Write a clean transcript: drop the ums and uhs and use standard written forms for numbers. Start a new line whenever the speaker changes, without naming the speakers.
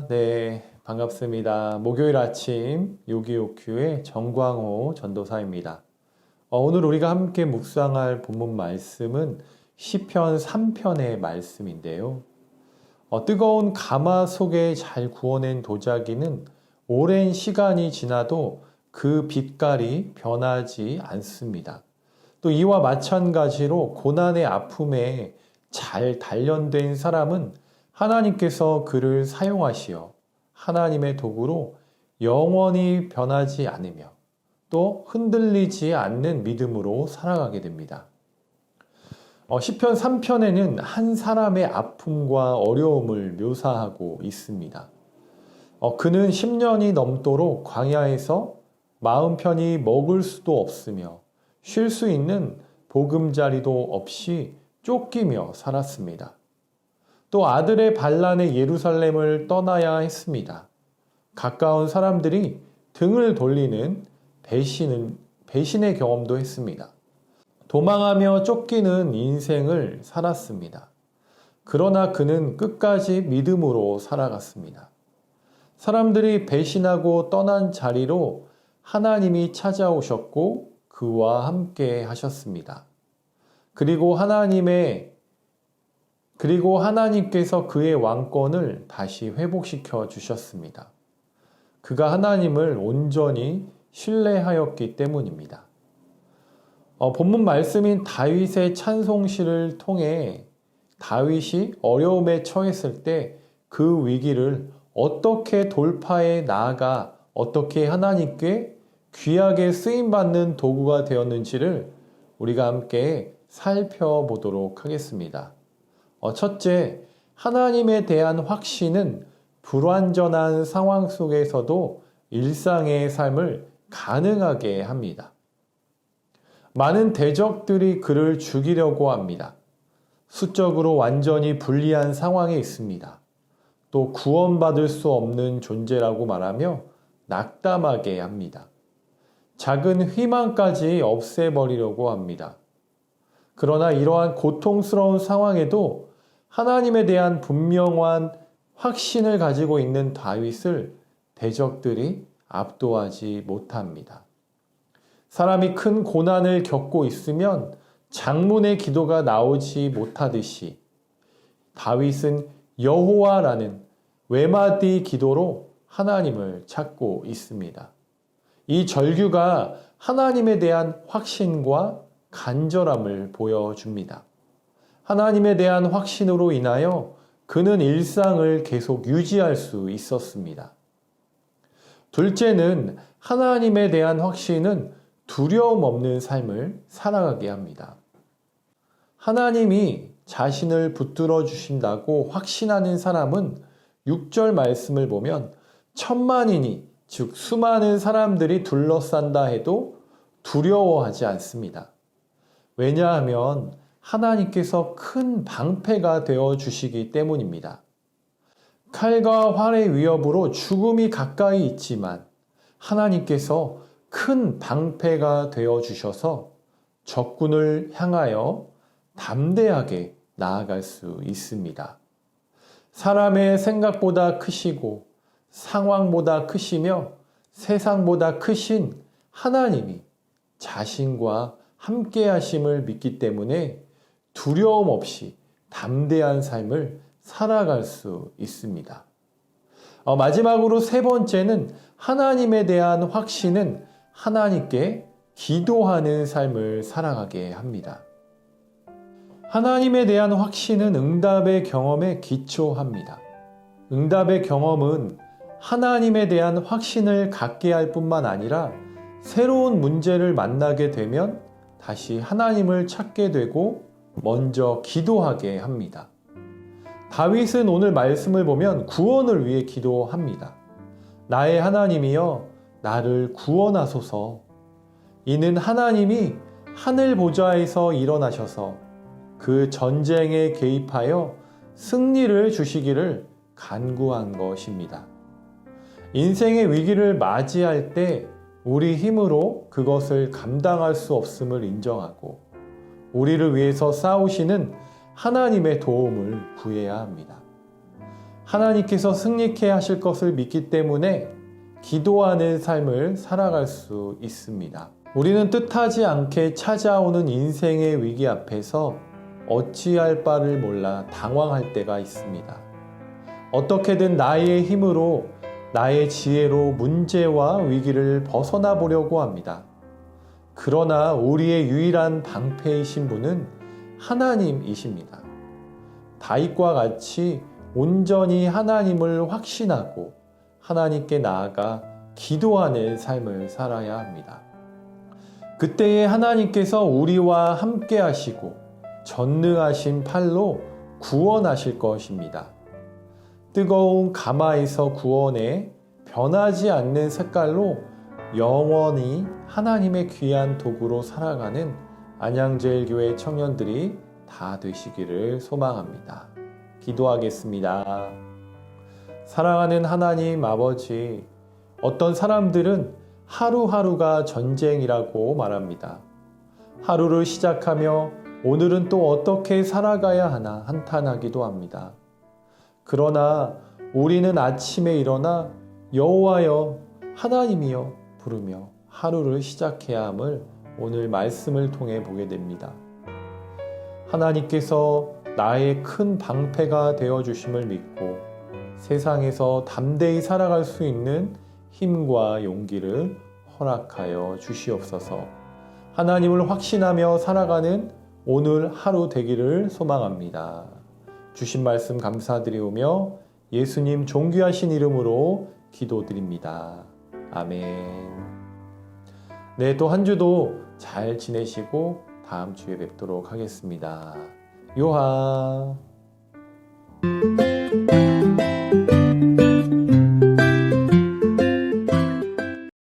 네, 반갑습니다. 목요일 아침 요기요큐의 정광호 전도사입니다. 오늘 우리가 함께 묵상할 본문 말씀은 시편 3편의 말씀인데요. 뜨거운 가마 속에 잘 구워낸 도자기는 오랜 시간이 지나도 그 빛깔이 변하지 않습니다. 또 이와 마찬가지로 고난의 아픔에 잘 단련된 사람은 하나님께서 그를 사용하시어 하나님의 도구로 영원히 변하지 않으며 또 흔들리지 않는 믿음으로 살아가게 됩니다. 시편 3편에는 한 사람의 아픔과 어려움을 묘사하고 있습니다. 그는 10년이 넘도록 광야에서 마음 편히 먹을 수도 없으며 쉴 수 있는 보금자리도 없이 쫓기며 살았습니다. 또 아들의 반란에 예루살렘을 떠나야 했습니다. 가까운 사람들이 등을 돌리는 배신의 경험도 했습니다. 도망하며 쫓기는 인생을 살았습니다. 그러나 그는 끝까지 믿음으로 살아갔습니다. 사람들이 배신하고 떠난 자리로 하나님이 찾아오셨고 그와 함께 하셨습니다. 그리고 하나님께서 그의 왕권을 다시 회복시켜 주셨습니다. 그가 하나님을 온전히 신뢰하였기 때문입니다. 본문 말씀인 다윗의 찬송시를 통해 다윗이 어려움에 처했을 때 그 위기를 어떻게 돌파해 나아가 어떻게 하나님께 귀하게 쓰임받는 도구가 되었는지를 우리가 함께 살펴보도록 하겠습니다. 첫째, 하나님에 대한 확신은 불완전한 상황 속에서도 일상의 삶을 가능하게 합니다. 많은 대적들이 그를 죽이려고 합니다. 수적으로 완전히 불리한 상황에 있습니다. 또 구원받을 수 없는 존재라고 말하며 낙담하게 합니다. 작은 희망까지 없애버리려고 합니다. 그러나 이러한 고통스러운 상황에도 하나님에 대한 분명한 확신을 가지고 있는 다윗을 대적들이 압도하지 못합니다. 사람이 큰 고난을 겪고 있으면 장문의 기도가 나오지 못하듯이 다윗은 여호와라는 외마디 기도로 하나님을 찾고 있습니다. 이 절규가 하나님에 대한 확신과 간절함을 보여줍니다. 하나님에 대한 확신으로 인하여 그는 일상을 계속 유지할 수 있었습니다. 둘째는 하나님에 대한 확신은 두려움 없는 삶을 살아가게 합니다. 하나님이 자신을 붙들어 주신다고 확신하는 사람은 6절 말씀을 보면 천만인이 즉 수많은 사람들이 둘러싼다 해도 두려워하지 않습니다. 왜냐하면 하나님께서 큰 방패가 되어 주시기 때문입니다. 칼과 활의 위협으로 죽음이 가까이 있지만 하나님께서 큰 방패가 되어 주셔서 적군을 향하여 담대하게 나아갈 수 있습니다. 사람의 생각보다 크시고 상황보다 크시며 세상보다 크신 하나님이 자신과 함께 하심을 믿기 때문에 두려움 없이 담대한 삶을 살아갈 수 있습니다. 마지막으로 세 번째는 하나님에 대한 확신은 하나님께 기도하는 삶을 살아가게 합니다. 하나님에 대한 확신은 응답의 경험에 기초합니다. 응답의 경험은 하나님에 대한 확신을 갖게 할 뿐만 아니라 새로운 문제를 만나게 되면 다시 하나님을 찾게 되고 먼저 기도하게 합니다. 다윗은 오늘 말씀을 보면 구원을 위해 기도합니다. 나의 하나님이여 나를 구원하소서. 이는 하나님이 하늘 보좌에서 일어나셔서 그 전쟁에 개입하여 승리를 주시기를 간구한 것입니다. 인생의 위기를 맞이할 때 우리 힘으로 그것을 감당할 수 없음을 인정하고 우리를 위해서 싸우시는 하나님의 도움을 구해야 합니다. 하나님께서 승리케 하실 것을 믿기 때문에 기도하는 삶을 살아갈 수 있습니다. 우리는 뜻하지 않게 찾아오는 인생의 위기 앞에서 어찌할 바를 몰라 당황할 때가 있습니다. 어떻게든 나의 힘으로, 나의 지혜로 문제와 위기를 벗어나 보려고 합니다. 그러나 우리의 유일한 방패이신 분은 하나님이십니다. 다윗과 같이 온전히 하나님을 확신하고 하나님께 나아가 기도하는 삶을 살아야 합니다. 그때에 하나님께서 우리와 함께 하시고 전능하신 팔로 구원하실 것입니다. 뜨거운 가마에서 구원해 변하지 않는 색깔로 영원히 하나님의 귀한 도구로 살아가는 안양제일교회 청년들이 다 되시기를 소망합니다. 기도하겠습니다. 사랑하는 하나님 아버지, 어떤 사람들은 하루하루가 전쟁이라고 말합니다. 하루를 시작하며 오늘은 또 어떻게 살아가야 하나 한탄하기도 합니다. 그러나 우리는 아침에 일어나 여호와여 하나님이여 부르며 하루를 시작해야 함을 오늘 말씀을 통해 보게 됩니다. 하나님께서 나의 큰 방패가 되어주심을 믿고 세상에서 담대히 살아갈 수 있는 힘과 용기를 허락하여 주시옵소서. 하나님을 확신하며 살아가는 오늘 하루 되기를 소망합니다. 주신 말씀 감사드리오며 예수님 존귀하신 이름으로 기도드립니다. 아멘. 네, 또 한 주도 잘 지내시고 다음 주에 뵙도록 하겠습니다. 요하.